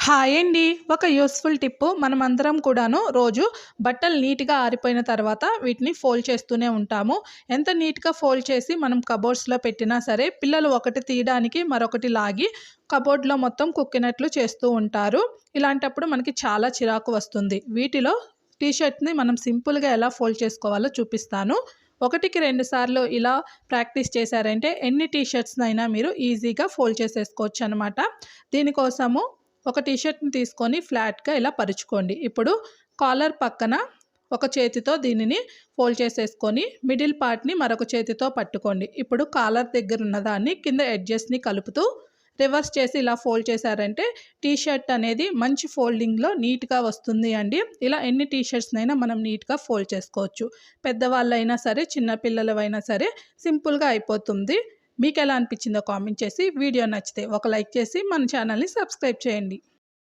Hi అండి. ఒక useful Tipu మనమందరం కూడాను రోజు బట్టలు నీట్‌గా ఆరిపోయిన తర్వాత వీటిని ఫోల్డ్ చేస్తూనే ఉంటాము. ఎంత నీట్‌గా ఫోల్డ్ చేసి మనం కబోర్డ్స్‌లో పెట్టినా సరే పిల్లలు ఒకటి తీయడానికి మరొకటి లాగి కబోర్డ్‌లో మొత్తం కుక్కినట్లు చేస్తూ ఉంటారు. ఇలాంటప్పుడు మనకి చాలా చిరాకు వస్తుంది. వీటిలో టీ షర్ట్‌ని మనం సింపుల్‌గా ఎలా ఫోల్డ్ చేసుకోవాలో చూపిస్తాను. ఒకటికి 2 సార్లు ఇలా ప్రాక్టీస్ చేశారంటే ఎన్ని టీ షర్ట్స్‌నైనా మీరు ఈజీగా ఫోల్డ్ చేసేసుకోవచ్చనమాట. దీనికోసము ఒక టీ షర్ట్‌ని తీసుకొని ఫ్లాట్‌గా ఇలా పరుచుకోండి. ఇప్పుడు కాలర్ పక్కన ఒక చేతితో దీనిని ఫోల్డ్ చేసేసుకొని మిడిల్ పార్ట్‌ని మరొక చేతితో పట్టుకోండి. ఇప్పుడు కాలర్ దగ్గర ఉన్నదాన్ని కింద ఎడ్జెస్‌ని కలుపుతూ రివర్స్ చేసి ఇలా ఫోల్డ్ చేశారంటే టీ షర్ట్ అనేది మంచి ఫోల్డింగ్‌లో నీట్‌గా వస్తుంది అండి. ఇలా ఎన్ని టీ షర్ట్స్‌నైనా మనం నీట్‌గా ఫోల్డ్ చేసుకోవచ్చు. పెద్దవాళ్ళైనా సరే, చిన్న పిల్లలవైనా సరే సింపుల్‌గా అయిపోతుంది. మీకెలా అనిపించిందో కామెంట్ చేసి, వీడియో నచ్చితే ఒక లైక్ చేసి మన ఛానల్‌ని సబ్స్క్రైబ్ చేయండి.